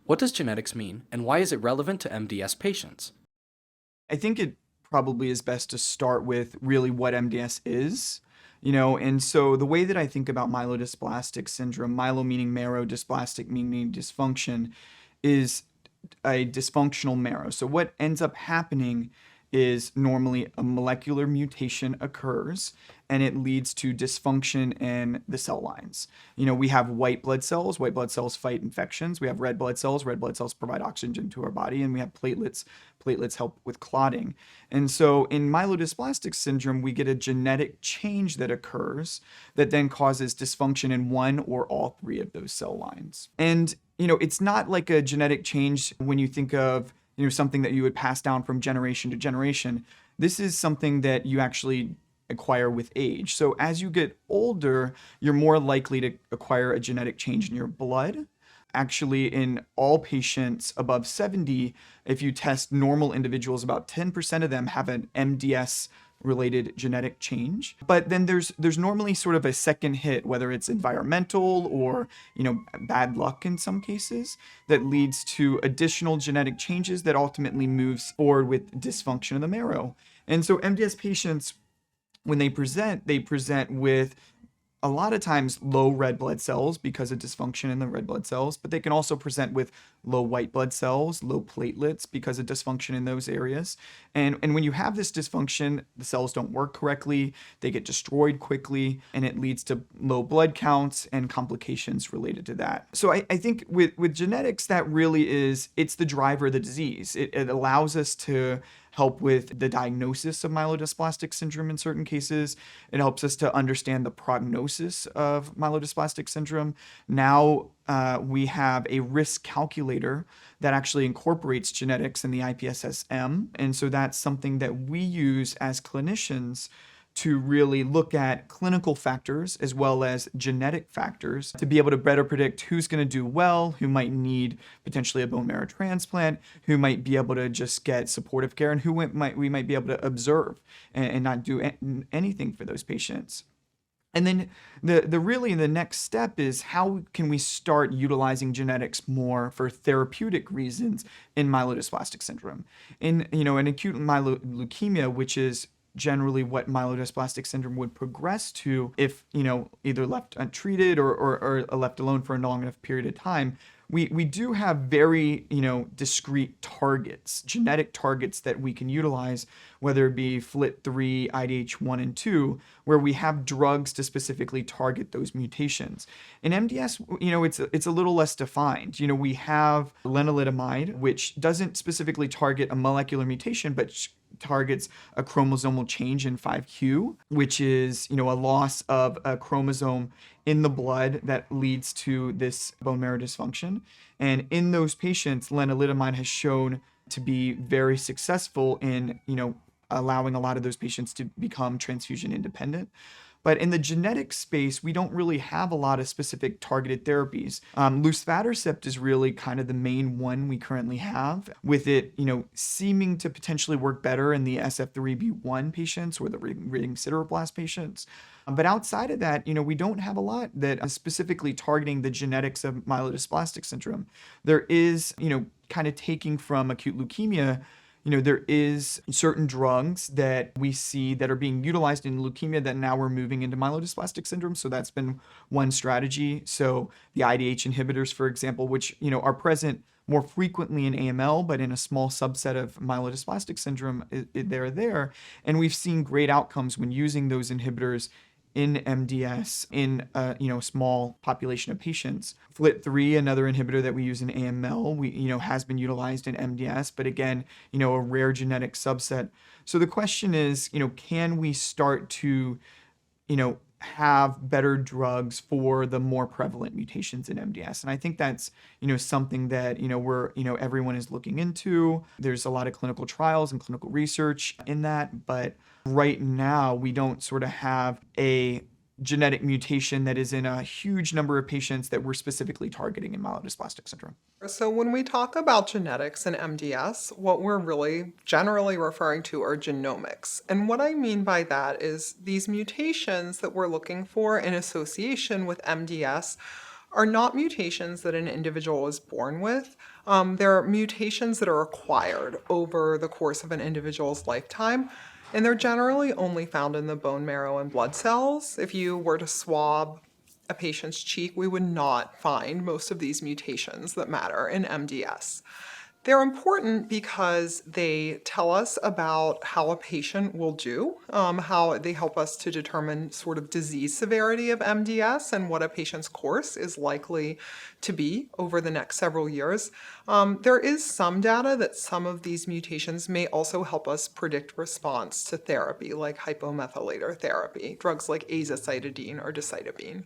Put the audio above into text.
What does genetics mean, and why is it relevant to MDS patients? I think it probably is best to start with really what MDS is. And so the way that I think about myelodysplastic syndrome, myelo meaning marrow, dysplastic meaning dysfunction, is a dysfunctional marrow. So what ends up happening is normally a molecular mutation occurs and it leads to dysfunction in the cell lines. We have white blood cells. White blood cells fight infections. We have red blood cells. Red blood cells provide oxygen to our body, and we have platelets. Platelets help with clotting. And so in myelodysplastic syndrome, we get a genetic change that occurs that then causes dysfunction in one or all three of those cell lines. And it's not like a genetic change when you think of something that you would pass down from generation to generation. This is something that you actually acquire with age. So as you get older, you're more likely to acquire a genetic change in your blood. Actually, in all patients above 70, if you test normal individuals, about 10% of them have an MDS related genetic change. But then there's normally sort of a second hit, whether it's environmental or bad luck in some cases, that leads to additional genetic changes that ultimately moves forward with dysfunction of the marrow. And so MDS patients, when they present with a lot of times low red blood cells because of dysfunction in the red blood cells, but they can also present with low white blood cells, low platelets because of dysfunction in those areas. And when you have this dysfunction, the cells don't work correctly, they get destroyed quickly, and it leads to low blood counts and complications related to that. So I think with genetics, that really it's the driver of the disease. It allows us to help with the diagnosis of myelodysplastic syndrome in certain cases. It helps us to understand the prognosis of myelodysplastic syndrome. Now we have a risk calculator that actually incorporates genetics in the IPSS-M. And so that's something that we use as clinicians to really look at clinical factors as well as genetic factors to be able to better predict who's going to do well, who might need potentially a bone marrow transplant, who might be able to just get supportive care, and who we might be able to observe and not do anything for those patients. And then the next step is how can we start utilizing genetics more for therapeutic reasons in myelodysplastic syndrome? In acute leukemia, which is generally what myelodysplastic syndrome would progress to if either left untreated or left alone for a long enough period of time. We do have very discrete targets, genetic targets that we can utilize, whether it be FLT3, IDH1 and 2, where we have drugs to specifically target those mutations. In MDS, it's a little less defined. We have lenalidomide, which doesn't specifically target a molecular mutation, but targets a chromosomal change in 5q, which is a loss of a chromosome in the blood that leads to this bone marrow dysfunction. And in those patients, lenalidomide has shown to be very successful in allowing a lot of those patients to become transfusion independent. But in the genetic space, we don't really have a lot of specific targeted therapies. Luspatercept is really kind of the main one we currently have, with it, seeming to potentially work better in the SF3B1 patients or the ring sideroblast patients. But outside of that, we don't have a lot that is specifically targeting the genetics of myelodysplastic syndrome. There is, kind of taking from acute leukemia, there is certain drugs that we see that are being utilized in leukemia that now we're moving into myelodysplastic syndrome. So that's been one strategy. So the IDH inhibitors, for example, which, are present more frequently in AML, but in a small subset of myelodysplastic syndrome, they're there. And we've seen great outcomes when using those inhibitors in MDS in a small population of patients. FLT3, another inhibitor that we use in AML, has been utilized in MDS, but again, a rare genetic subset. So the question is, can we start to, have better drugs for the more prevalent mutations in MDS? And I think that's, something that, everyone is looking into. There's a lot of clinical trials and clinical research in that, but right now we don't sort of have a genetic mutation that is in a huge number of patients that we're specifically targeting in myelodysplastic syndrome. So, when we talk about genetics and MDS, what we're really generally referring to are genomics. And what I mean by that is these mutations that we're looking for in association with MDS are not mutations that an individual is born with. They're mutations that are acquired over the course of an individual's lifetime, and they're generally only found in the bone marrow and blood cells. If you were to swab a patient's cheek, we would not find most of these mutations that matter in MDS. They're important because they tell us about how a patient will do, how they help us to determine sort of disease severity of MDS and what a patient's course is likely to be over the next several years. There is some data that some of these mutations may also help us predict response to therapy, like hypomethylator therapy, drugs like azacitidine or decitabine.